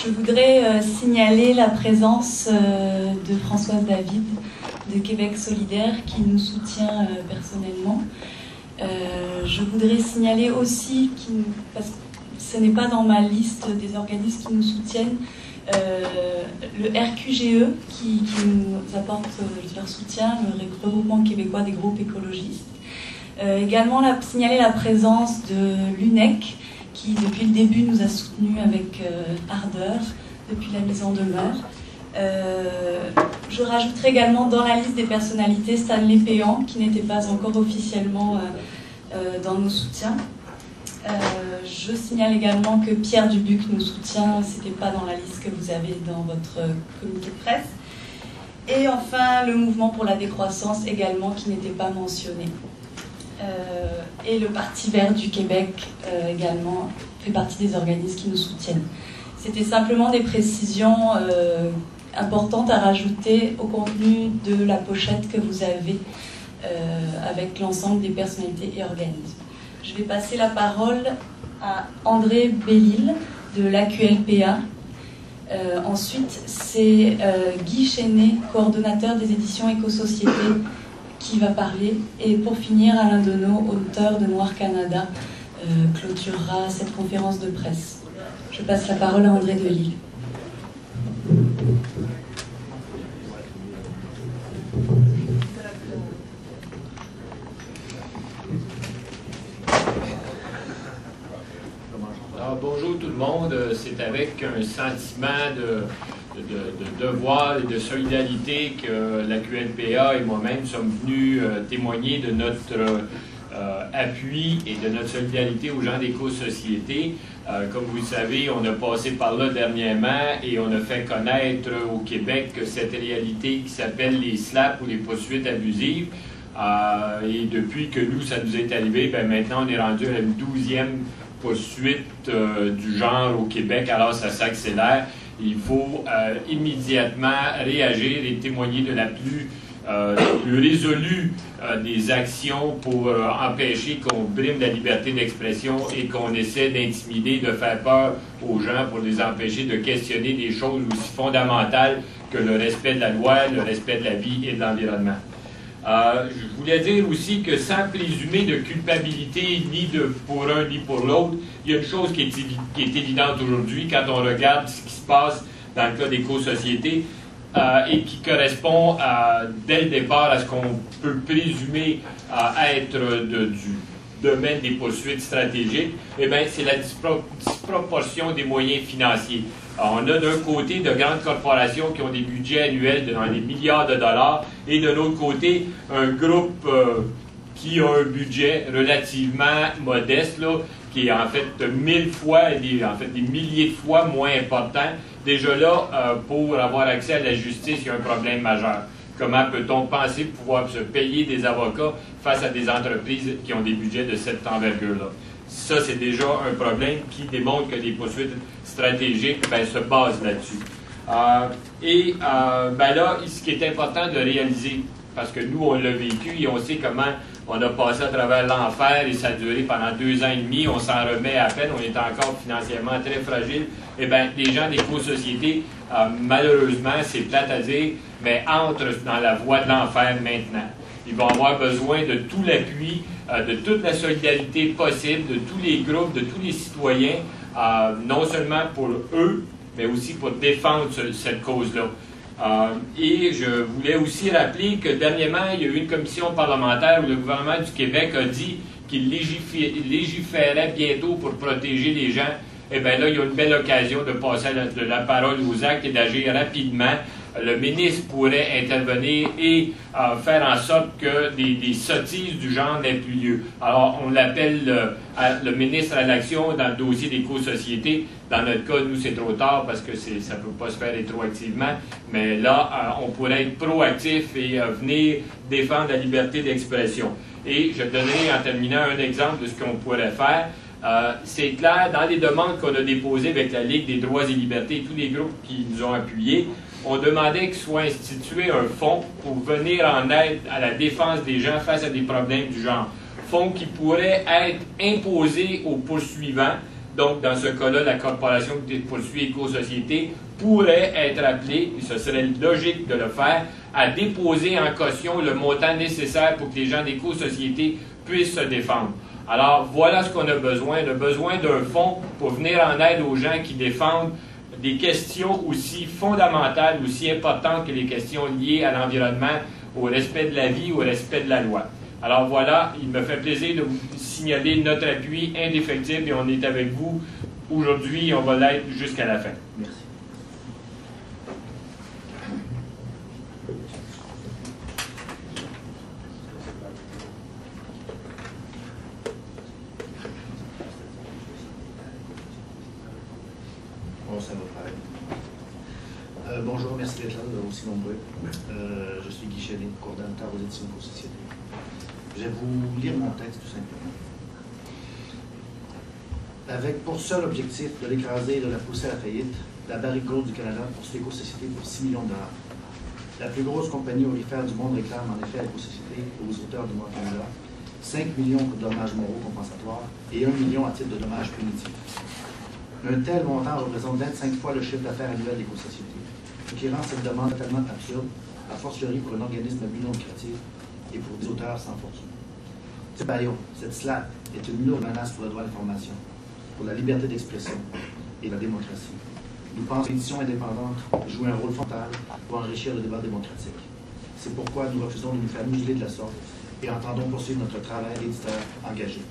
Je voudrais signaler la présence de Françoise David de Québec solidaire qui nous soutient personnellement. Je voudrais signaler aussi, parce que ce n'est pas dans ma liste des organismes qui nous soutiennent, le RQGE qui nous apporte leur soutien, le regroupement québécois des groupes écologistes. Également signaler la présence de l'UNEC qui depuis le début nous a soutenus avec ardeur depuis la mise en demeure. Je rajouterai également dans la liste des personnalités Stanley Péan qui n'était pas encore officiellement dans nos soutiens. Je signale également que Pierre Dubuc nous soutient, ce n'était pas dans la liste que vous avez dans votre communiqué de presse. Et enfin, le mouvement pour la décroissance également qui n'était pas mentionné. Et le Parti vert du Québec également fait partie des organismes qui nous soutiennent. C'était simplement des précisions importantes à rajouter au contenu de la pochette que vous avez avec l'ensemble des personnalités et organismes. Je vais passer la parole à André Bellil de l'AQLPA. Ensuite, c'est Guy Chenet, coordonnateur des éditions Éco-Société, qui va parler. Et pour finir, Alain Deneau, auteur de Noir Canada, clôturera cette conférence de presse. Je passe la parole à André Bellil. Alors, bonjour tout le monde, c'est avec un sentiment de devoir et de solidarité que la QLPA et moi-même sommes venus témoigner de notre appui et de notre solidarité aux gens d'éco-société. Comme vous le savez, on a passé par là dernièrement et on a fait connaître au Québec cette réalité qui s'appelle les SLAP ou les poursuites abusives. Et depuis que nous, ça nous est arrivé, ben maintenant on est rendu à la 12e poursuite du genre au Québec, alors ça s'accélère. Il faut immédiatement réagir et témoigner de la plus résolue des actions pour empêcher qu'on brime la liberté d'expression et qu'on essaie d'intimider, de faire peur aux gens pour les empêcher de questionner des choses aussi fondamentales que le respect de la loi, le respect de la vie et de l'environnement. Je voulais dire aussi que sans présumer de culpabilité ni pour un ni pour l'autre, il y a une chose qui est évidente aujourd'hui quand on regarde ce qui se passe dans le cas d'éco-société et qui correspond dès le départ à ce qu'on peut présumer être du domaine des poursuites stratégiques, eh bien, c'est la disproportion des moyens financiers. Alors, on a d'un côté de grandes corporations qui ont des budgets annuels dans les milliards de dollars et de l'autre côté, un groupe qui a un budget relativement modeste, là, qui est en fait 1000 fois, des milliers de fois moins important. Déjà là, pour avoir accès à la justice, il y a un problème majeur. Comment peut-on penser pouvoir se payer des avocats face à des entreprises qui ont des budgets de cette envergure-là? Ça, c'est déjà un problème qui démontre que les poursuites stratégiques se basent là-dessus. Là, ce qui est important de réaliser, parce que nous, on l'a vécu et on sait comment on a passé à travers l'enfer et ça a duré pendant 2 ans et demi, on s'en remet à peine, on est encore financièrement très fragile. Eh bien, les gens d'éco-société, malheureusement, c'est plate à dire, mais entrent dans la voie de l'enfer maintenant. Ils vont avoir besoin de tout l'appui, de toute la solidarité possible, de tous les groupes, de tous les citoyens, non seulement pour eux, mais aussi pour défendre cette cause-là. Et je voulais aussi rappeler que dernièrement, il y a eu une commission parlementaire où le gouvernement du Québec a dit qu'il légiférait bientôt pour protéger les gens. Eh bien là, il y a une belle occasion de passer de la parole aux actes et d'agir rapidement. Le ministre pourrait intervenir et faire en sorte que des sottises du genre n'aient plus lieu. Alors, on l'appelle le ministre à l'action dans le dossier d'éco-société. Dans notre cas, nous, c'est trop tard parce que ça ne peut pas se faire rétroactivement. Mais là, on pourrait être proactif et venir défendre la liberté d'expression. Et je donnerai en terminant un exemple de ce qu'on pourrait faire. C'est clair, dans les demandes qu'on a déposées avec la Ligue des droits et libertés et tous les groupes qui nous ont appuyés, on demandait qu'il soit institué un fonds pour venir en aide à la défense des gens face à des problèmes du genre. Fonds qui pourrait être imposé aux poursuivants Donc, dans ce cas-là, la corporation qui poursuit Éco-Société pourrait être appelée, et ce serait logique de le faire, à déposer en caution le montant nécessaire pour que les gens d'Éco-Société puissent se défendre. Alors, voilà ce qu'on a besoin. On a besoin d'un fonds pour venir en aide aux gens qui défendent des questions aussi fondamentales, aussi importantes que les questions liées à l'environnement, au respect de la vie, au respect de la loi. Alors voilà, il me fait plaisir de vous signaler notre appui indéfectible et on est avec vous aujourd'hui, on va l'être jusqu'à la fin. Merci. Bon, ça va pareil. Bonjour, merci d'être là, aussi nombreux. Je suis Guy Chénet, coordonnateur aux éditions Éco-Société. Je vais vous lire mon texte tout simplement. Avec pour seul objectif de l'écraser et de la pousser à la faillite, la Barrique Gold du Canada poursuit Éco-Société pour 6 millions de $. La plus grosse compagnie aurifère du monde réclame en effet à Éco-Société, aux auteurs du Noir Canada, 5 millions pour dommages moraux compensatoires et 1 million à titre de dommages punitifs. Un tel montant représente 25 fois le chiffre d'affaires annuel d'Éco-Société, ce qui rend cette demande totalement absurde, a fortiori pour un organisme à but non lucratif et pour des auteurs sans fortune. Cette baillon, cette SLAP, est une lourde menace pour le droit à l'information, pour la liberté d'expression et la démocratie. Nous pensons que l'édition indépendante joue un rôle fondamental pour enrichir le débat démocratique. C'est pourquoi nous refusons de nous faire museler de la sorte et entendons poursuivre notre travail d'éditeur engagé.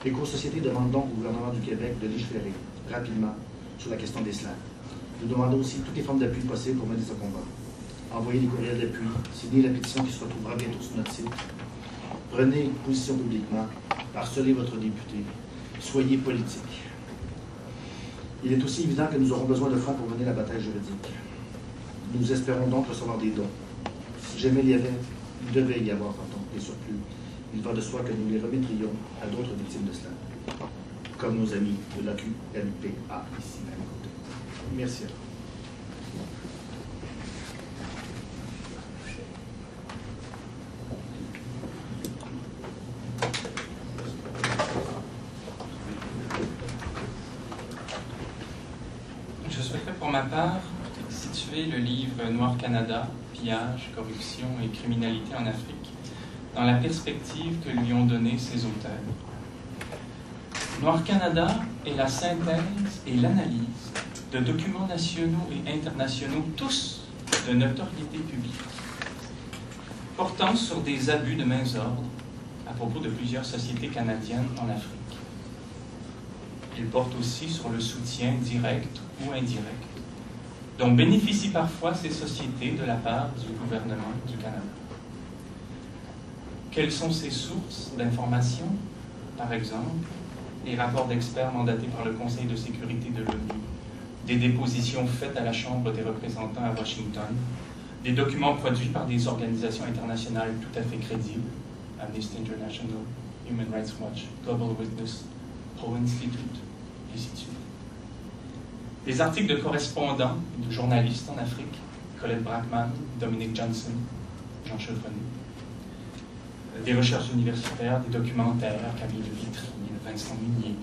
Éco-Société demande donc au gouvernement du Québec de légiférer rapidement sur la question des SLAP. Nous demandons aussi toutes les formes d'appui possibles pour mener ce combat. Envoyez des courriels d'appui, signez la pétition qui se retrouvera bientôt sur notre site. Prenez position publiquement, harcelez votre député, soyez politique. Il est aussi évident que nous aurons besoin de fonds pour mener la bataille juridique. Nous espérons donc recevoir des dons. Si jamais il devait y avoir des surplus, il va de soi que nous les remettrions à d'autres victimes de cela, comme nos amis de l'AQNPA ici à côté. Merci à vous. Je souhaiterais pour ma part situer le livre Noir Canada, pillage, corruption et criminalité en Afrique, dans la perspective que lui ont donnée ses auteurs. Noir Canada est la synthèse et l'analyse de documents nationaux et internationaux, tous de notoriété publique, portant sur des abus de main ordre à propos de plusieurs sociétés canadiennes en Afrique. Il porte aussi sur le soutien direct ou indirect dont bénéficient parfois ces sociétés de la part du gouvernement du Canada. Quelles sont ces sources d'informations? Par exemple, les rapports d'experts mandatés par le Conseil de sécurité de l'ONU, des dépositions faites à la Chambre des représentants à Washington, des documents produits par des organisations internationales tout à fait crédibles, Amnesty International, Human Rights Watch, Global Witness, Poe Institute, et ainsi de suite. Des articles de correspondants et de journalistes en Afrique, Colette Brackman, Dominic Johnson, Jean Chevronnet. Des recherches universitaires, des documentaires, Camille de Vitry, Vincent Munier,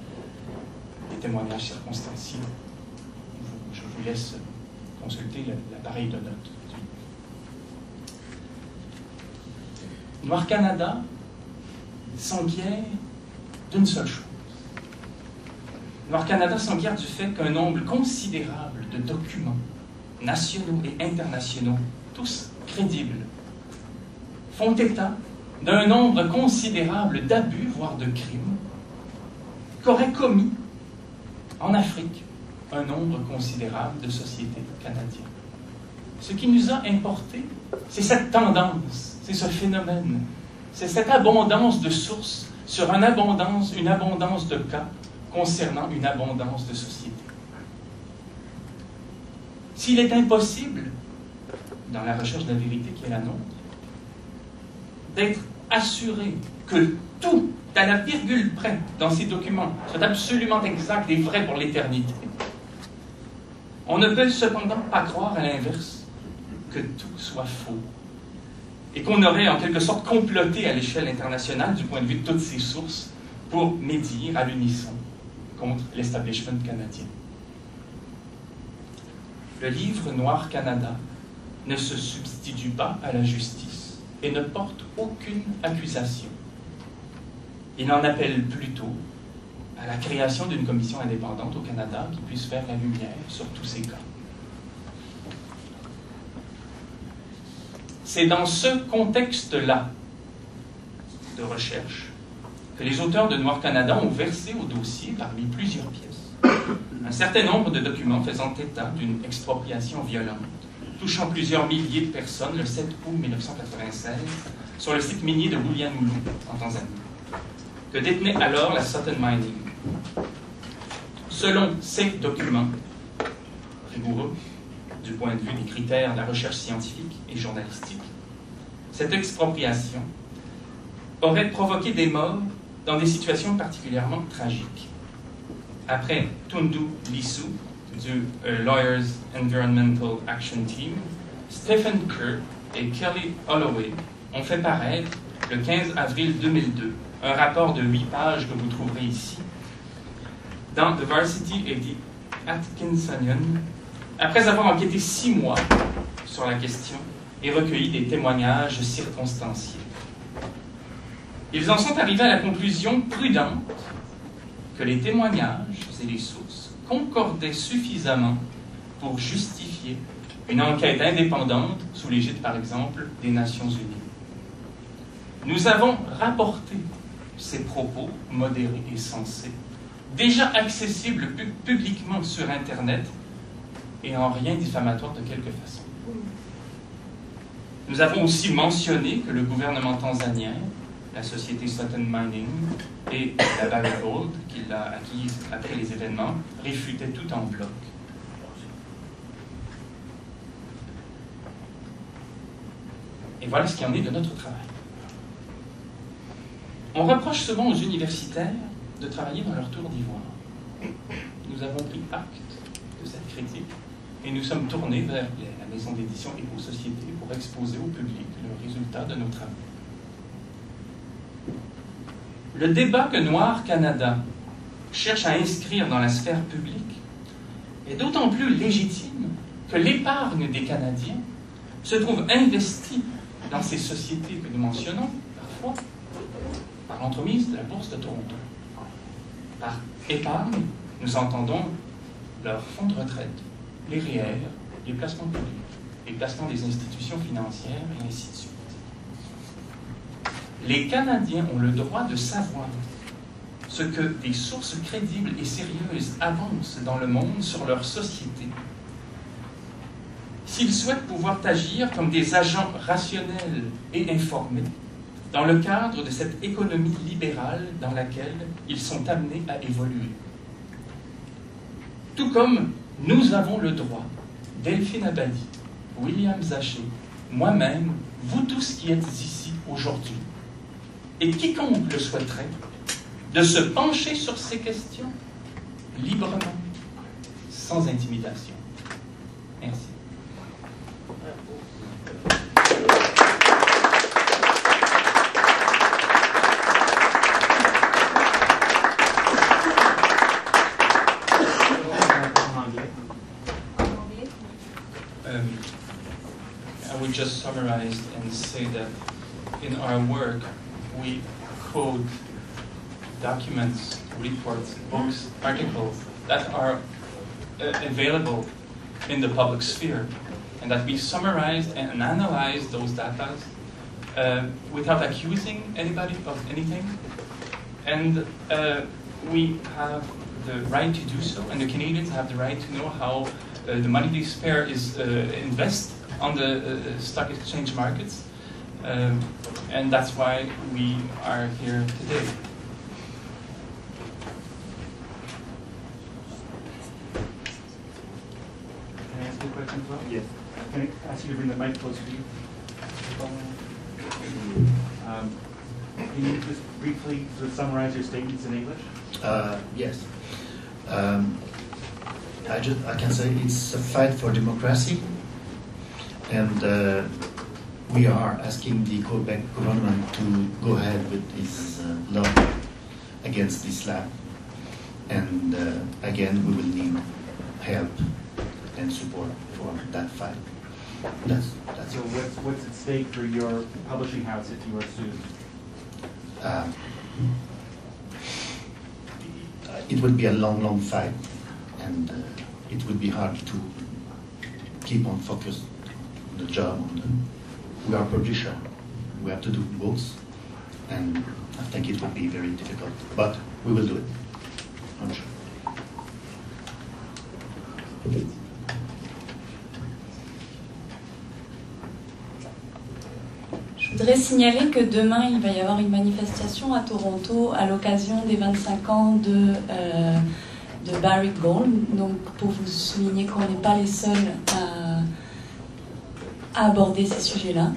des témoignages circonstanciés. Je vous laisse consulter l'appareil de notes. Noir Canada s'enquiert d'une seule chose. Noir Canada s'enquiert du fait qu'un nombre considérable de documents nationaux et internationaux, tous crédibles, font état d'un nombre considérable d'abus, voire de crimes, qu'auraient commis en Afrique un nombre considérable de sociétés canadiennes. Ce qui nous a importé, c'est cette tendance, c'est ce phénomène, c'est cette abondance de sources sur une abondance de cas concernant une abondance de sociétés. S'il est impossible, dans la recherche de la vérité qui est la nôtre, d'être assuré que tout, à la virgule près, dans ces documents, soit absolument exact et vrai pour l'éternité, on ne peut cependant pas croire à l'inverse, que tout soit faux, et qu'on aurait en quelque sorte comploté à l'échelle internationale, du point de vue de toutes ces sources, pour médire à l'unisson contre l'establishment canadien. Le livre Noir Canada ne se substitue pas à la justice et ne porte aucune accusation. Il en appelle plutôt à la création d'une commission indépendante au Canada qui puisse faire la lumière sur tous ces cas. C'est dans ce contexte-là de recherche que les auteurs de Noir Canada ont versé au dossier, parmi plusieurs pièces, un certain nombre de documents faisant état d'une expropriation violente, touchant plusieurs milliers de personnes le 7 août 1996 sur le site minier de Bulyanhulu, en Tanzanie, que détenait alors la Sutton Mining. Selon ces documents rigoureux, du point de vue des critères de la recherche scientifique et journalistique, cette expropriation aurait provoqué des morts dans des situations particulièrement tragiques. Après Tundu Lissu, du Lawyers Environmental Action Team, Stephen Kerr et Kelly Holloway ont fait paraître, le 15 avril 2002, un rapport de 8 pages que vous trouverez ici, dans The Varsity et The Atkinsonian, après avoir enquêté 6 mois sur la question et recueilli des témoignages circonstanciés. Ils en sont arrivés à la conclusion prudente que les témoignages et les sources concordaient suffisamment pour justifier une enquête indépendante sous l'égide, par exemple, des Nations Unies. Nous avons rapporté ces propos modérés et sensés, déjà accessibles publiquement sur Internet et en rien diffamatoire de quelque façon. Nous avons aussi mentionné que le gouvernement tanzanien, la société Sutton Mining et la Barrick Gold, qu'il a acquise après les événements, réfutaient tout en bloc. Et voilà ce qu'il en est de notre travail. On reproche souvent aux universitaires de travailler dans leur tour d'ivoire. Nous avons pris acte de cette critique et nous sommes tournés vers la maison d'édition Éco-Société pour exposer au public le résultat de nos travaux. Le débat que Noir Canada cherche à inscrire dans la sphère publique est d'autant plus légitime que l'épargne des Canadiens se trouve investie dans ces sociétés que nous mentionnons, parfois, par l'entremise de la Bourse de Toronto. Par épargne, nous entendons leurs fonds de retraite, les REER, les placements publics, les placements des institutions financières, et ainsi de suite. Les Canadiens ont le droit de savoir ce que des sources crédibles et sérieuses avancent dans le monde sur leur société. S'ils souhaitent pouvoir agir comme des agents rationnels et informés dans le cadre de cette économie libérale dans laquelle ils sont amenés à évoluer. Tout comme nous avons le droit, Delphine Abadi, William Zaché, moi-même, vous tous qui êtes ici aujourd'hui, et quiconque le souhaiterait, de se pencher sur ces questions librement, sans intimidation. Merci. I would just summarize and say that in our work, we quote documents, reports, books, articles that are available in the public sphere, and that we summarized and analyzed those data without accusing anybody of anything. And we have the right to do so, and the Canadians have the right to know how the money they spare is invest on the stock exchange markets. And that's why we are here today. Can I ask you a question as well? Yes. Can I ask you to bring the mic closer to you? Can you just briefly sort of summarize your statements in English? Yes. I can say it's a fight for democracy, and we are asking the Quebec government to go ahead with this law against Islam. And again, we will need help and support for that fight. That's So what's at stake for your publishing house if you are sued? It would be a long fight, and it would be hard to keep on focus on the job. We are a publisher. We have to do both, and I think it would be very difficult, but we will do it, I'm sure. Je voudrais signaler que demain, il va y avoir une manifestation à Toronto à l'occasion des 25 ans de Barrick Gold. Donc, pour vous souligner qu'on n'est pas les seuls à aborder ces sujets-là.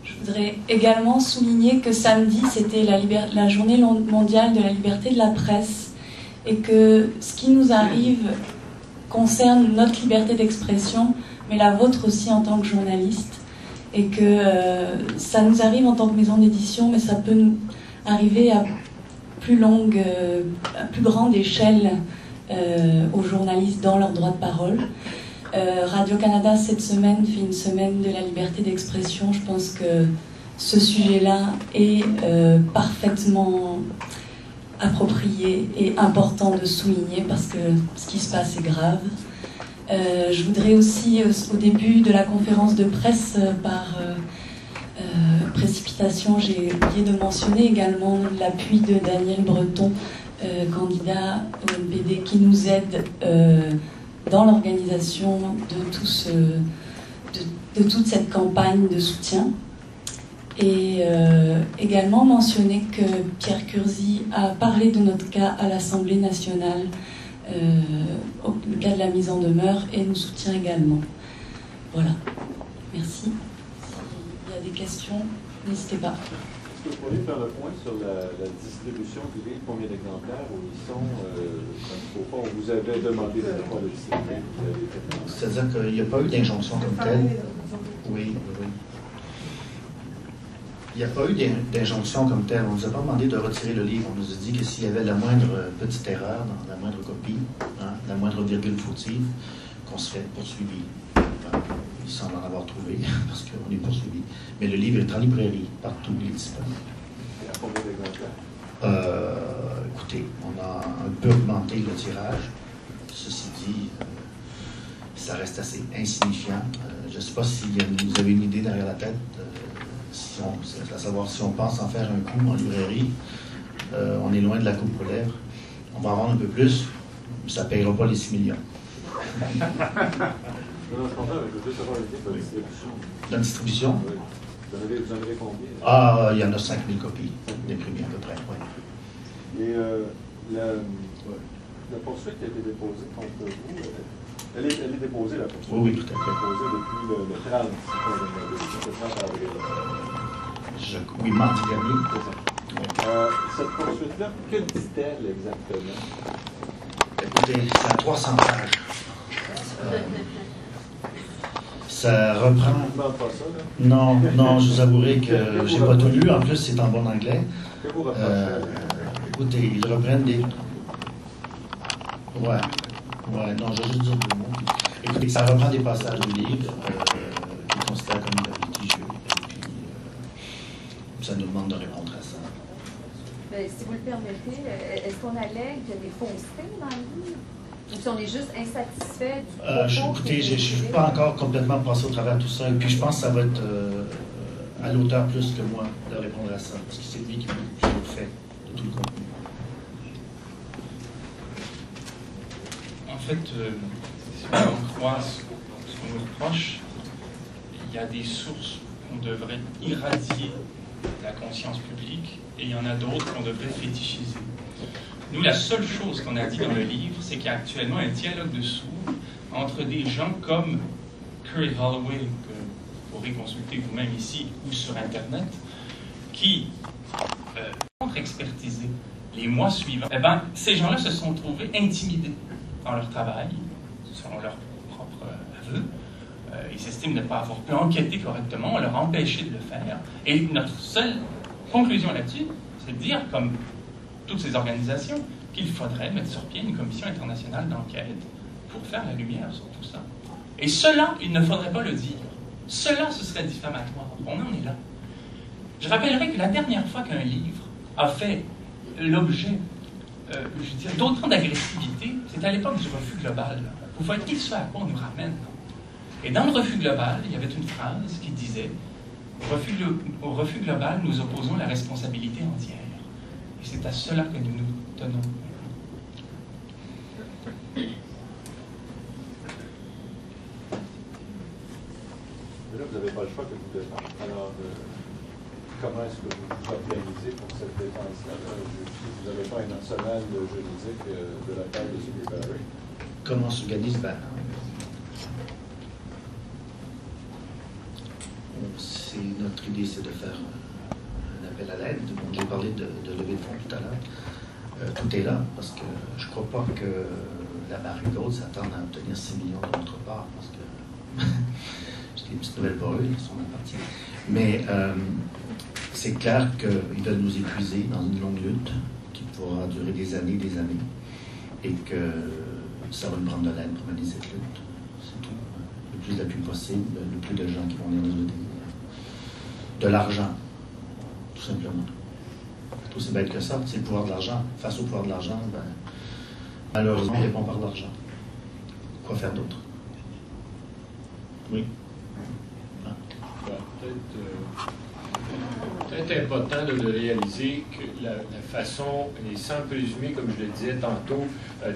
Je voudrais également souligner que samedi, c'était la journée mondiale de la liberté de la presse et que ce qui nous arrive concerne notre liberté d'expression, mais la vôtre aussi en tant que journaliste. Et que ça nous arrive en tant que maison d'édition, mais ça peut nous arriver à plus grande échelle aux journalistes dans leur droit de parole. Radio-Canada, cette semaine, fait une semaine de la liberté d'expression. Je pense que ce sujet-là est parfaitement approprié et important de souligner parce que ce qui se passe est grave. Je voudrais aussi, au début de la conférence de presse, par précipitation, j'ai oublié de mentionner également l'appui de Daniel Breton, candidat au NPD, qui nous aide dans l'organisation de toute cette campagne de soutien. Et également mentionner que Pierre Curzi a parlé de notre cas à l'Assemblée nationale, au cas de la mise en demeure, et nous soutient également. Voilà. Merci. S'il y a des questions, n'hésitez pas. Est-ce que vous pourriez faire le point sur la distribution du livre, combien d'exemplaires, où ils sont, au fond, vous avez demandé de ne pas le distribuer? C'est-à-dire qu'il n'y a pas eu d'injonction comme telle. Oui. Il n'y a pas eu d'injonction comme telle. On ne nous a pas demandé de retirer le livre. On nous a dit que s'il y avait la moindre petite erreur dans la moindre copie, la moindre virgule fautive, qu'on serait poursuivi. Il semble en avoir trouvé, parce qu'on est poursuivi. Mais le livre est en librairie, partout, il est disponible. Et à combien d'exemplaires? Écoutez, on a un peu augmenté le tirage. Ceci dit, ça reste assez insignifiant. Je ne sais pas si vous avez une idée derrière la tête. À savoir si on pense en faire un coup en librairie, on est loin de la coupe aux lèvres. On va en vendre un peu plus, mais ça ne payera pas les 6 millions. Non, je comprends, mais je veux juste savoir l'idée de la distribution. La distribution? Oui. Vous en avez combien? Il y en a 5000 copies d'imprimées à peu près, oui. Et la poursuite qui a été déposée contre vous, elle est déposée, la poursuite? Oui, tout à fait. Déposée depuis le 30, si je le 30 avril. Oui, mardi dernier. Oui. Cette poursuite-là, que dit-elle exactement? Écoutez, c'est à 300 pages. Ça reprend... Vous ne pas ça, là? Non, je vous avouerai que j'ai pas tout lu. En plus, c'est en bon anglais. Que vous reprochez? Écoutez, ils reprennent des... Ouais, non, je vais juste dire 2 mots. Écoutez, ça reprend des passages du livre qui considèrent comme litigieux. Et puis, ça nous demande de répondre à ça. Mais si vous le permettez, est-ce qu'on allègue qu'il y a des faussetés dans le livre? Ou si on est juste insatisfait du propos? Écoutez, je ne suis pas encore complètement passé au travers de tout ça. Et puis, je pense que ça va être à l'auteur plus que moi de répondre à ça. Parce que c'est lui qui le fait de tout le contenu. En fait, si on croit ce qu'on nous reproche, il y a des sources qu'on devrait irradier de la conscience publique et il y en a d'autres qu'on devrait fétichiser. Nous, la seule chose qu'on a dit dans le livre, c'est qu'il y a actuellement un dialogue de sourds entre des gens comme Curry Holloway, que vous pourrez consulter vous-même ici ou sur Internet, qui contre-expertisés les mois suivants. Eh bien, ces gens-là se sont trouvés intimidés dans leur travail, selon leur propre aveu. Ils s'estiment ne pas avoir pu enquêter correctement, on leur a empêché de le faire. Et notre seule conclusion là-dessus, c'est de dire, comme toutes ces organisations, qu'il faudrait mettre sur pied une commission internationale d'enquête pour faire la lumière sur tout ça. Et cela, il ne faudrait pas le dire. Cela, ce serait diffamatoire. On en est là. Je rappellerai que la dernière fois qu'un livre a fait l'objet d'autant d'agressivité, c'est à l'époque du refus global. Vous voyez ce à quoi on nous ramène. Et dans le refus global, il y avait une phrase qui disait au refus global, nous opposons la responsabilité entière. Et c'est à cela que nous nous tenons. Mais là, vous n'avez pas le choix que vous devez faire. Alors, comment est-ce que vous vous organisez pour cette défense-là? Vous n'avez pas un arsenal juridique de la part de ce Barry? Comment on s'organise? Notre idée, c'est de faire un appel à l'aide. J'ai parlé de lever de fonds tout à l'heure. Tout est là, parce que je ne crois pas que la Barrick Gold s'attende à obtenir 6 millions de notre part, parce que c'est une petite nouvelle pour eux, ils sont mal partis. Mais c'est clair qu'ils veulent nous épuiser dans une longue lutte qui pourra durer des années, et que ça va nous prendre de l'aide pour mener cette lutte. C'est tout. Le plus d'appui possible, le plus de gens qui vont venir nous aider. De l'argent, tout simplement. C'est aussi bête que ça, c'est le pouvoir de l'argent. Face au pouvoir de l'argent, malheureusement, il répond par l'argent. Quoi faire d'autre? Oui. Peut-être important de réaliser que la façon, et sans présumer, comme je le disais tantôt,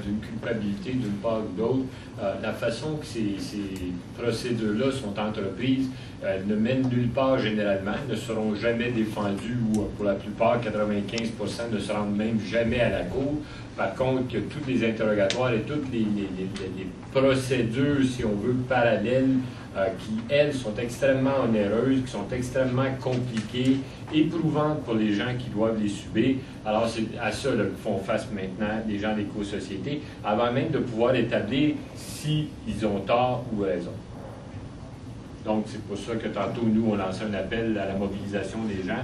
d'une culpabilité d'une part ou d'autre, la façon que ces procédures-là sont entreprises ne mènent nulle part généralement, ne seront jamais défendues ou pour la plupart, 95% ne se rendent même jamais à la cour. Par contre, que tous les interrogatoires et toutes les procédures, si on veut, parallèles, qui, elles, sont extrêmement onéreuses, qui sont extrêmement compliquées, éprouvantes pour les gens qui doivent les subir. Alors, c'est à ça que font face maintenant les gens d'éco-société, avant même de pouvoir établir s'ils ont tort ou raison. Donc, c'est pour ça que tantôt, nous, on lance un appel à la mobilisation des gens.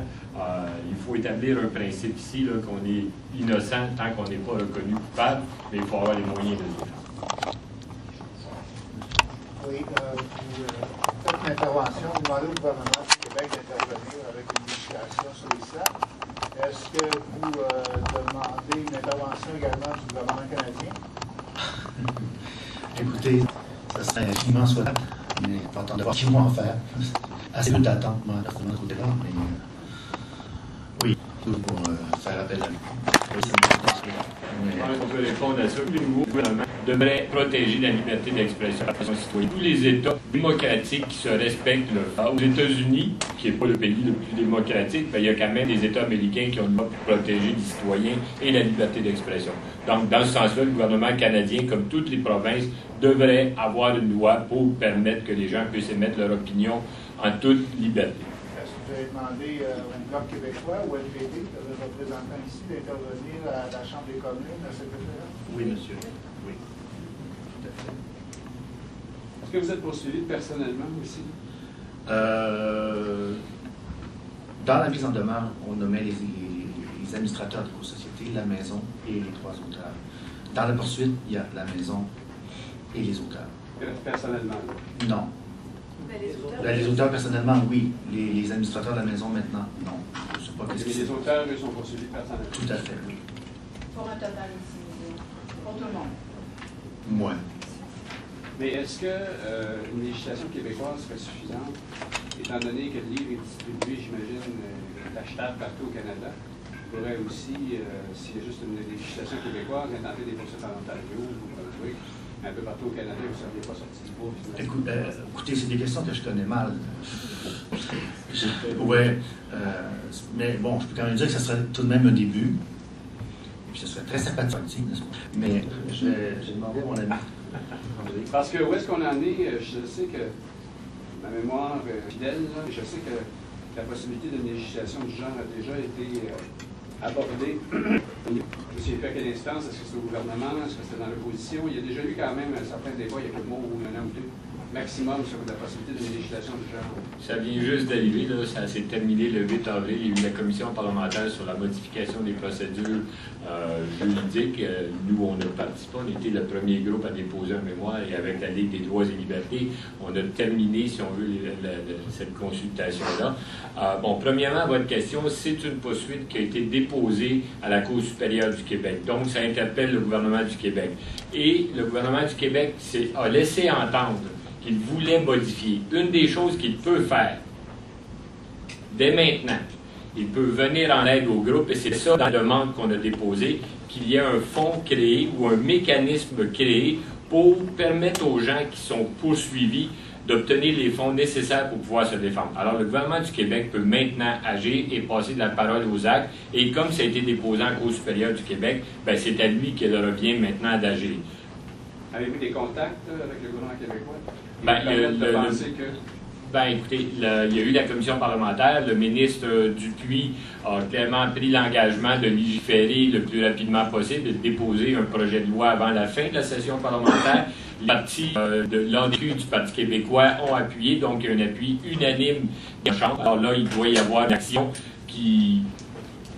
Il faut établir un principe ici, là, qu'on est innocent tant qu'on n'est pas reconnu coupable, mais il faut avoir les moyens de le défendre. Oui, vous faites une intervention, vous demandez au gouvernement du Québec d'intervenir avec une législation sur l'islam. Est-ce que vous demandez une intervention également du gouvernement canadien? Écoutez, ça serait infiniment souhaitable, mais pas attendre de voir qui vont en faire. Assez peu d'attente, moi, de ce côté-là, mais oui, pour faire appel à lui. On peut répondre à ça. Le nouveau gouvernement devrait protéger la liberté d'expression de citoyens. Tous les États démocratiques qui se respectent le droit. Aux États-Unis, qui n'est pas le pays le plus démocratique, il y a quand même des États américains qui ont le droit de protéger les citoyens et la liberté d'expression. Donc, dans ce sens-là, le gouvernement canadien, comme toutes les provinces, devrait avoir une loi pour permettre que les gens puissent émettre leur opinion en toute liberté. Vous avez demandé au Bloc québécois ou NPD, le représentant ici, d'intervenir à la Chambre des communes à cette référence? Oui, monsieur. Oui. Tout à fait. Est-ce que vous êtes poursuivi personnellement aussi? Dans la mise en demeure, on nommait les administrateurs d'éco-société, la maison et les 3 auteurs. Dans la poursuite, il y a la maison et les auteurs. Personnellement? Non. Les auteurs, personnellement, oui. Les administrateurs de la maison, maintenant, non. Je ne sais pas qu'est-ce que c'est. Les auteurs, eux, sont poursuivis personnellement? Tout à fait, oui. Pour un total de 6 millions. Pour tout le monde. Moi. Mais est-ce qu'une législation québécoise serait suffisante, étant donné que le livre est distribué, j'imagine, est achetable partout au Canada? Il pourrait aussi, s'il y a juste une législation québécoise, intenter des poursuites en Ontario ou au Brunswick, un peu partout au Canada, vous ne seriez pas sorti du bois. Écoutez, c'est des questions que je connais mal. Ouais, mais bon, je peux quand même dire que ça serait tout de même un début. Et puis, ce serait très sympathique, n'est-ce pas? Mais j'ai demandé à mon ami. Parce que où est-ce qu'on en est? Je sais que ma mémoire fidèle, là, je sais que la possibilité d'une législation du genre a déjà été abordée. Je ne sais plus à quelle instance, est-ce que c'est au gouvernement, est-ce que c'est dans l'opposition? Il y a déjà eu quand même un certain débat il y a quelques mois ou un an ou deux maximum sur la possibilité d'une législation du genre? Ça vient juste d'arriver, là, ça s'est terminé le 8 avril. Il y a eu la commission parlementaire sur la modification des procédures juridiques. Nous, on a participé, on était le premier groupe à déposer un mémoire et avec la Ligue des droits et libertés, on a terminé, si on veut, cette consultation-là. Bon, premièrement, votre question, c'est une poursuite qui a été déposée à la Cour supérieure du Québec. Donc, ça interpelle le gouvernement du Québec. Et le gouvernement du Québec a laissé entendre qu'il voulait modifier. Une des choses qu'il peut faire, dès maintenant, il peut venir en aide au groupe, et c'est ça dans la demande qu'on a déposée, qu'il y ait un fonds créé ou un mécanisme créé pour permettre aux gens qui sont poursuivis d'obtenir les fonds nécessaires pour pouvoir se défendre. Alors, le gouvernement du Québec peut maintenant agir et passer de la parole aux actes, et comme ça a été déposé en Cour supérieure du Québec, ben, c'est à lui qu'il revient maintenant d'agir. Avez-vous des contacts avec le gouvernement québécois? Écoutez, il y a eu la commission parlementaire. Le ministre Dupuis a clairement pris l'engagement de légiférer le plus rapidement possible, de déposer un projet de loi avant la fin de la session parlementaire. Les partis de l'ADQ du Parti québécois ont appuyé, donc il y a un appui unanime en Chambre. Alors là, il doit y avoir une action qui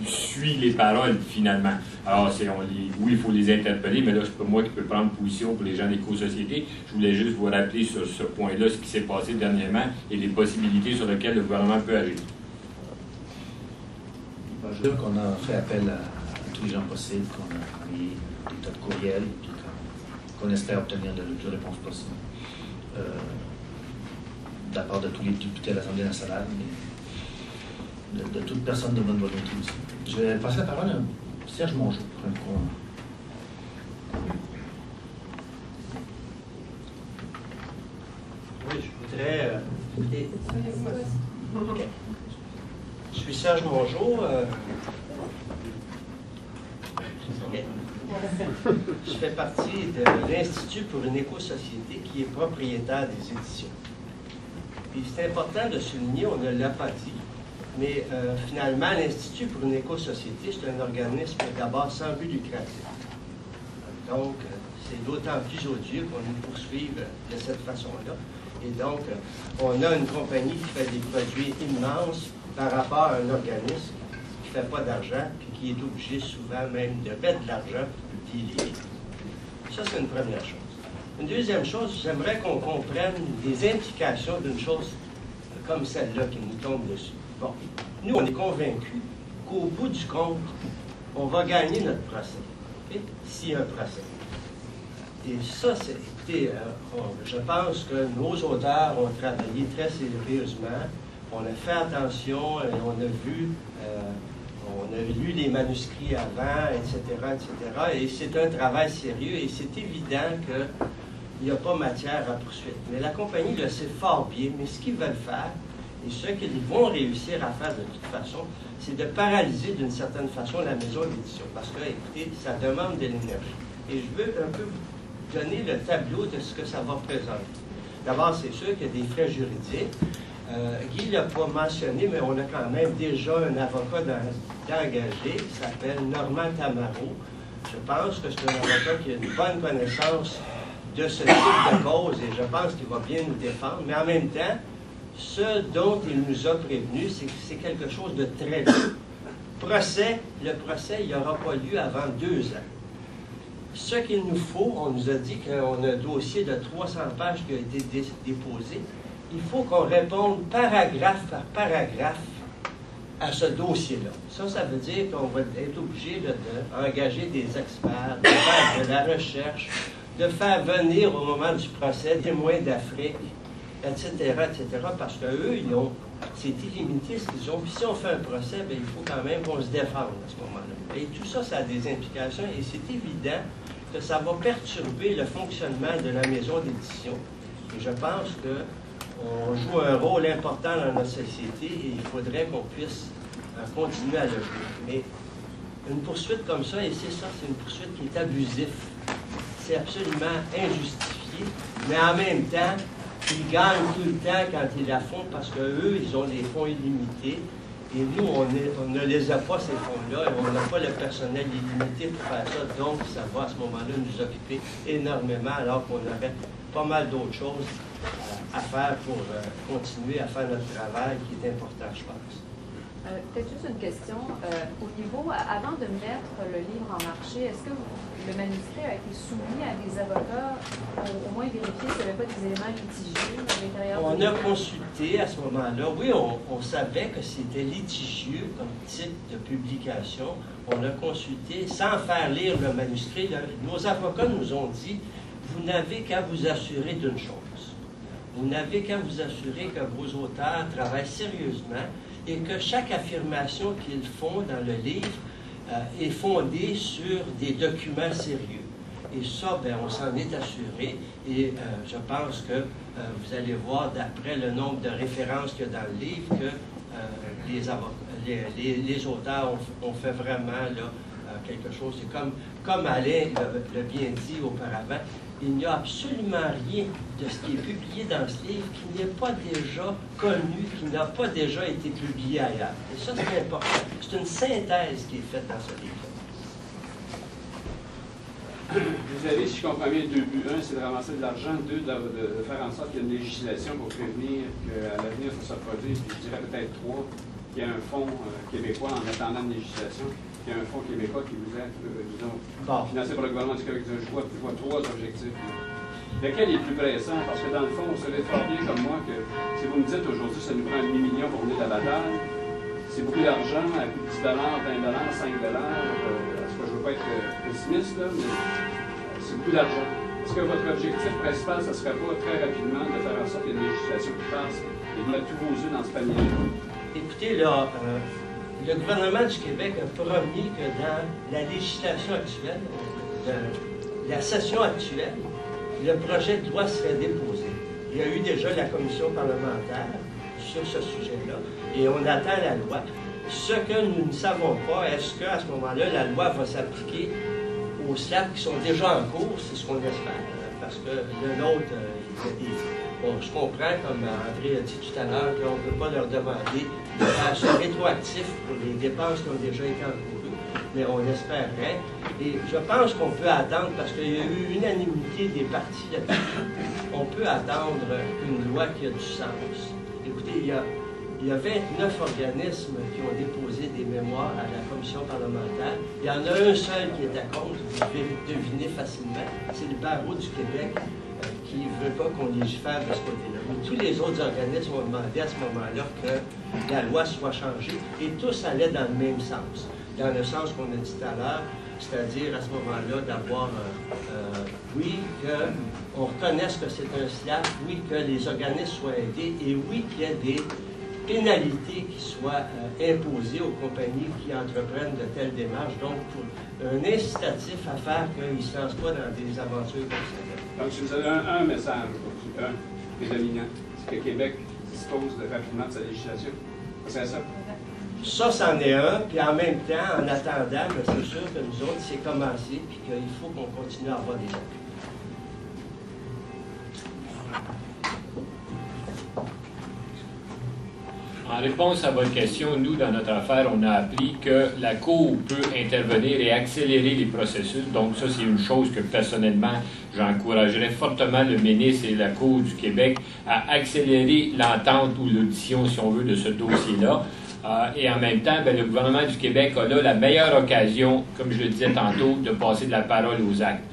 suit les paroles, finalement. Alors, oui, il faut les interpeller, mais là, c'est pas moi qui peux prendre position pour les gens d'éco-société. Je voulais juste vous rappeler sur ce point-là, ce qui s'est passé dernièrement et les possibilités sur lesquelles le gouvernement peut agir. Je veux dire qu'on a fait appel à tous les gens possibles, qu'on a envoyé des tas de courriels, puis qu'on espère obtenir le plus de réponses possible de la part de tous les députés à l'Assemblée nationale, mais de toute personne de bonne volonté aussi. Je vais passer la parole à Serge Mongeau pour un coup. Oui, je voudrais... Je suis Serge Mongeau. Je fais partie de l'Institut pour une éco-société qui est propriétaire des éditions. Puis c'est important de souligner, on ne l'a pas dit, mais finalement, l'Institut pour une éco-société, c'est un organisme d'abord sans but lucratif. Donc, c'est d'autant plus odieux qu'on nous poursuive de cette façon-là. Et donc, on a une compagnie qui fait des produits immenses par rapport à un organisme qui ne fait pas d'argent, puis qui est obligé souvent même de mettre de l'argent pour publier les livres. Ça, c'est une première chose. Une deuxième chose, j'aimerais qu'on comprenne les implications d'une chose comme celle-là qui nous tombe dessus. Bon, nous, on est convaincus qu'au bout du compte, on va gagner notre procès. Okay? S'il y a un procès. Et ça, c'est, écoutez, je pense que nos auteurs ont travaillé très sérieusement. On a fait attention, on a lu les manuscrits avant, etc., etc. Et c'est un travail sérieux et c'est évident qu'il n'y a pas matière à poursuite. Mais la compagnie le sait fort bien, mais ce qu'ils veulent faire, et ce qu'ils vont réussir à faire de toute façon, c'est de paralyser d'une certaine façon la maison d'édition. Parce que, écoutez, ça demande de l'énergie. Et je veux un peu vous donner le tableau de ce que ça va représenter. D'abord, c'est sûr qu'il y a des frais juridiques. Guy ne l'a pas mentionné, mais on a quand même déjà un avocat d'engagé qui s'appelle Normand Tamaro. Je pense que c'est un avocat qui a une bonne connaissance de ce type de cause et je pense qu'il va bien nous défendre. Mais en même temps, ce dont il nous a prévenu, c'est que c'est quelque chose de très long. Le procès, il n'aura pas lieu avant 2 ans. Ce qu'il nous faut, on nous a dit qu'on a un dossier de 300 pages qui a été déposé. Il faut qu'on réponde paragraphe par paragraphe à ce dossier-là. Ça veut dire qu'on va être obligé d'engager des experts, de faire de la recherche, de faire venir au moment du procès des témoins d'Afrique, etc., parce qu'eux, c'est illimité ce qu'ils ont. Puis si on fait un procès, bien, il faut quand même qu'on se défende à ce moment-là. Et tout ça, ça a des implications et c'est évident que ça va perturber le fonctionnement de la maison d'édition. Et je pense qu'on joue un rôle important dans notre société et il faudrait qu'on puisse continuer à le jouer. Mais une poursuite comme ça, et c'est ça, c'est une poursuite qui est abusive. C'est absolument injustifié, mais en même temps, ils gagnent tout le temps quand ils la font parce qu'eux, ils ont des fonds illimités et nous, on ne les a pas, ces fonds-là, et on n'a pas le personnel illimité pour faire ça, donc ça va à ce moment-là nous occuper énormément alors qu'on aurait pas mal d'autres choses à faire pour continuer à faire notre travail qui est important, je pense. Peut-être juste une question. Au niveau, avant de mettre le livre en marché, est-ce que le manuscrit a été soumis à des avocats pour au moins vérifier s'il n'y avait pas des éléments litigieux à l'intérieur? On a consulté à ce moment-là. Oui, on savait que c'était litigieux comme type de publication. On a consulté sans faire lire le manuscrit. Nos avocats nous ont dit, vous n'avez qu'à vous assurer d'une chose. Vous n'avez qu'à vous assurer que vos auteurs travaillent sérieusement et que chaque affirmation qu'ils font dans le livre est fondée sur des documents sérieux. Et ça, ben, on s'en est assuré. Et je pense que vous allez voir, d'après le nombre de références qu'il y a dans le livre, que les auteurs ont fait vraiment là, quelque chose. C'est comme Alain l'a bien dit auparavant, il n'y a absolument rien de ce qui est publié dans ce livre qui n'est pas déjà connu, qui n'a pas déjà été publié ailleurs. Et ça, c'est important. C'est une synthèse qui est faite dans ce livre. Vous avez, si je comprends bien, deux buts. Un, c'est de ramasser de l'argent. Deux, de faire en sorte qu'il y ait une législation pour prévenir qu'à l'avenir, ça se produise. Puis je dirais peut-être trois, qu'il y ait un fonds québécois en attendant une législation. Il y a un fonds québécois qui vous est, disons, financé par le gouvernement du Québec. Je vois trois objectifs. Lequel est le plus pressant? Parce que dans le fond, vous savez fort bien comme moi que si vous me dites aujourd'hui ça nous prend 1 demi-million pour mener la bataille, c'est beaucoup d'argent, à plus de 10 $, 20 $, 5 $. Parce que je ne veux pas être pessimiste, là, mais c'est beaucoup d'argent. Est-ce que votre objectif principal, ça ne serait pas très rapidement de faire en sorte qu'il y ait une législation qui passe et de mettre tous vos œufs dans ce panier-là? Écoutez, là, le gouvernement du Québec a promis que dans la législation actuelle, la session actuelle, le projet de loi serait déposé. Il y a eu déjà la commission parlementaire sur ce sujet-là et on attend la loi. Ce que nous ne savons pas, est-ce qu'à ce moment-là, la loi va s'appliquer aux SLAP qui sont déjà en cours, c'est ce qu'on espère, parce que le nôtre, bon, je comprends, comme André a dit tout à l'heure, qu'on ne peut pas leur demander de faire ce rétroactif pour les dépenses qui ont déjà été encourues, mais on espérerait. Et je pense qu'on peut attendre, parce qu'il y a eu unanimité des partis là-dessus, on peut attendre une loi qui a du sens. Écoutez, il y a 29 organismes qui ont déposé des mémoires à la commission parlementaire. Il y en a un seul qui est à compte, vous pouvez deviner facilement, c'est le barreau du Québec qui ne veut pas qu'on légifère de ce côté-là. Mais tous les autres organismes ont demandé à ce moment-là que la loi soit changée et tous allaient dans le même sens. Dans le sens qu'on a dit tout à l'heure, c'est-à-dire à ce moment-là d'avoir, oui, qu'on reconnaisse que c'est un SLAP, oui, que les organismes soient aidés et oui, qu'il y ait des pénalités qui soient imposées aux compagnies qui entreprennent de telles démarches. Donc, pour un incitatif à faire qu'ils ne se lancent pas dans des aventures comme ça. Donc, si vous avez un message, un prédominant, c'est que Québec dispose rapidement de sa législation. C'est ça? Ça, c'en est un. Puis en même temps, en attendant, c'est sûr que nous autres, c'est commencé, puis qu'il faut qu'on continue à avoir des appuis. En réponse à votre question, nous, dans notre affaire, on a appris que la Cour peut intervenir et accélérer les processus. Donc ça, c'est une chose que personnellement, j'encouragerais fortement le ministre et la Cour du Québec à accélérer l'entente ou l'audition, si on veut, de ce dossier-là. Et en même temps, le gouvernement du Québec a là la meilleure occasion, comme je le disais tantôt, de passer de la parole aux actes.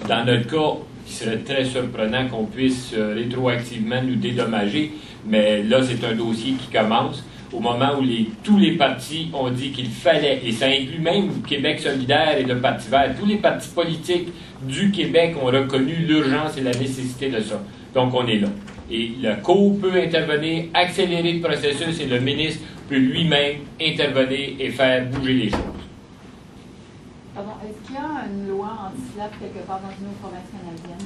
Dans notre cas, il serait très surprenant qu'on puisse rétroactivement nous dédommager, mais là, c'est un dossier qui commence au moment où tous les partis ont dit qu'il fallait, et ça inclut même Québec solidaire et le Parti vert, tous les partis politiques du Québec ont reconnu l'urgence et la nécessité de ça. Donc, on est là. Et la Cour peut intervenir, accélérer le processus, et le ministre peut lui-même intervenir et faire bouger les choses. Pardon, est-ce qu'il y a une loi anti-SLAP quelque part dans une autre province canadienne?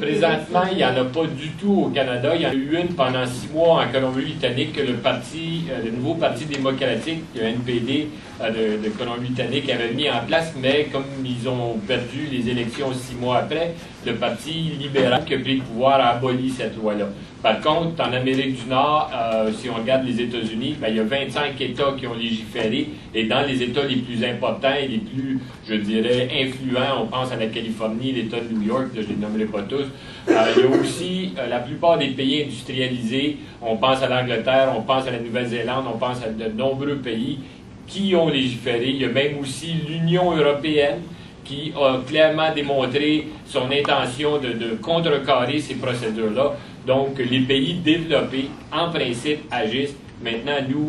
Présentement, il n'y en a pas du tout au Canada. Il y en a eu une pendant 6 mois en Colombie-Britannique que le nouveau Parti démocratique, le NPD de Colombie-Britannique, avait mis en place, mais comme ils ont perdu les élections 6 mois après, le Parti libéral qui a pris le pouvoir a aboli cette loi-là. Par contre, en Amérique du Nord, si on regarde les États-Unis, il y a 25 États qui ont légiféré, et dans les États les plus importants et les plus, je dirais, influents, on pense à la Californie, l'État de New York, je ne les nommerai pas tous, Il y a aussi la plupart des pays industrialisés, on pense à l'Angleterre, on pense à la Nouvelle-Zélande, on pense à de nombreux pays qui ont légiféré. Il y a même aussi l'Union européenne qui a clairement démontré son intention de contrecarrer ces procédures-là. Donc, les pays développés, en principe, agissent. Maintenant, nous,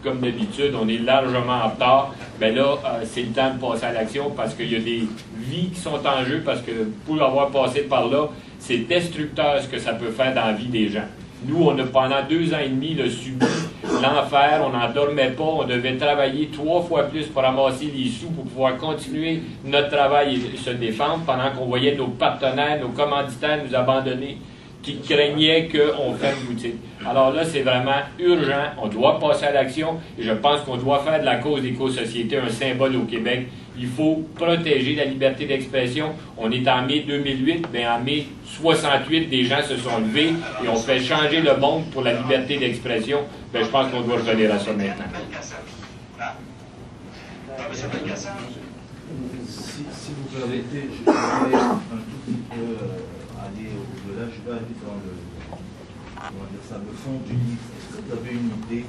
comme d'habitude, on est largement en retard. Bien là, c'est le temps de passer à l'action parce qu'il y a des vies qui sont en jeu, parce que pour avoir passé par là, c'est destructeur ce que ça peut faire dans la vie des gens. Nous, on a pendant 2 ans et demi subi l'enfer, on n'en dormait pas, on devait travailler 3 fois plus pour ramasser les sous pour pouvoir continuer notre travail et se défendre pendant qu'on voyait nos partenaires, nos commanditaires nous abandonner, qui craignaient qu'on ferme boutique. Alors là, c'est vraiment urgent, on doit passer à l'action et je pense qu'on doit faire de la cause d'éco-société un symbole au Québec. Il faut protéger la liberté d'expression. On est en mai 2008, bien en mai 68, des gens se sont levés et on fait changer le monde pour la liberté d'expression. Bien, je pense qu'on doit revenir à ça maintenant. Si vous permettez, je vais un tout petit peu aller au-delà. Je vais aller dans le fond du livre. Est-ce que vous avez une idée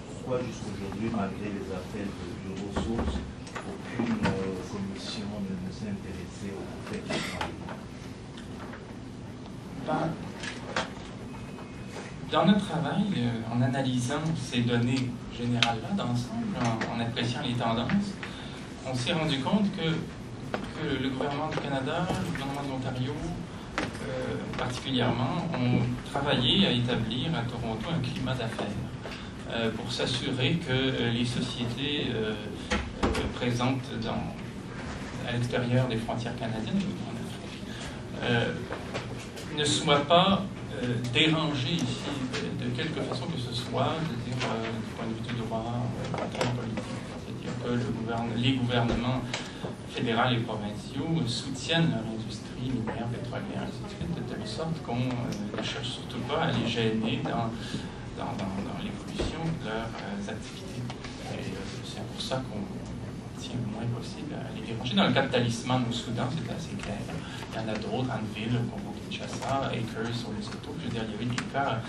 pourquoi jusqu'aujourd'hui, malgré les appels de Bureau Source, aucune commission ne s'est intéressée au texte? Dans notre travail, en analysant ces données générales-là d'ensemble, en appréciant les tendances, on s'est rendu compte que le gouvernement du Canada, le gouvernement de l'Ontario, particulièrement, ont travaillé à établir à Toronto un climat d'affaires pour s'assurer que les sociétés présentes à l'extérieur des frontières canadiennes en Afrique ne soient pas dérangées ici de quelque façon que ce soit, du point de vue du droit, politique. C'est-à-dire que les gouvernements fédéraux et provinciaux soutiennent leur industrie minière, pétrolière, ainsi de suite, de telle sorte qu'on ne cherche surtout pas à les gêner dans l'évolution de leurs activités. Et c'est pour ça qu'on tient le moins possible à les déranger. Dans le cas de Talisman au Soudan, c'est assez clair. Il y en a d'autres, Anneville, au Congo-Kinshasa, Acres, sur les Soto. Je veux dire, il y avait des cas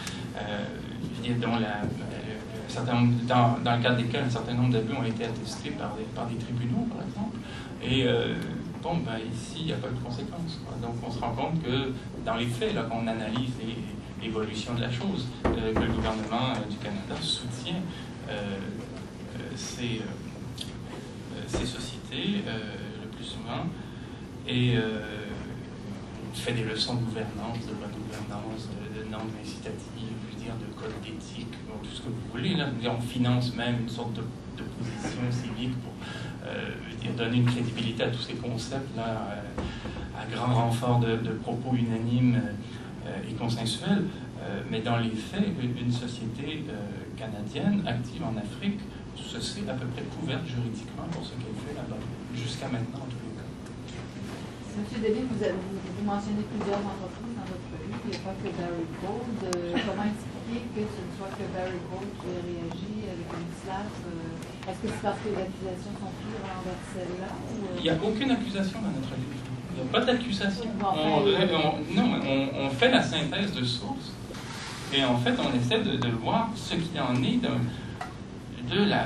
dans le cadre desquels un certain nombre d'abus ont été attestés par des tribunaux, par exemple. Et ici, il n'y a pas eu de conséquences. Donc, on se rend compte que, dans les faits, là, qu'on analyse l'évolution de la chose, que le gouvernement du Canada soutient ces sociétés, le plus souvent, et fait des leçons de gouvernance, de bonne gouvernance, de normes incitatives, je veux dire, de code d'éthique, tout ce que vous voulez. Là. On finance même une sorte de position civique pour donner une crédibilité à tous ces concepts-là, à grand renfort de propos unanimes et consensuels. Mais dans les faits, une société canadienne active en Afrique, ce serait à peu près couverte juridiquement pour ce qu'elle fait là-bas, jusqu'à maintenant en tous les cas. Monsieur Denis, vous mentionnez plusieurs entreprises dans votre livre, il n'y a pas que Barrick Gold. Comment expliquer que ce ne soit que Barrick Gold qui a réagi avec une slap? Est-ce que c'est parce que les accusations sont pires envers celle-là? Il n'y a aucune accusation dans notre livre. Il n'y a pas d'accusation. On fait la synthèse de sources et en fait, on essaie de voir ce qu'il en est de la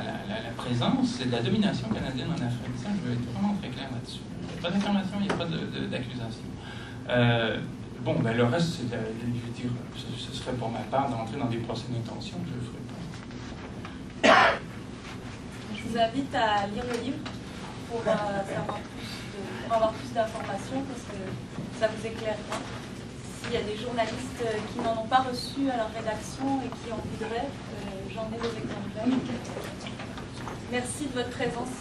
présence et de la domination canadienne en Afrique. Ça, je veux être vraiment très clair là-dessus. Il n'y a pas d'affirmation, il n'y a pas d'accusation. Le reste, je veux dire, ce serait pour ma part d'entrer dans des procès d'intention, je ne le ferai pas. Je vous invite à lire le livre pour avoir plus d'informations, parce que ça vous éclairera. S'il y a des journalistes qui n'en ont pas reçu à leur rédaction et qui en voudraient, j'en ai des exemplaires. Merci de votre présence.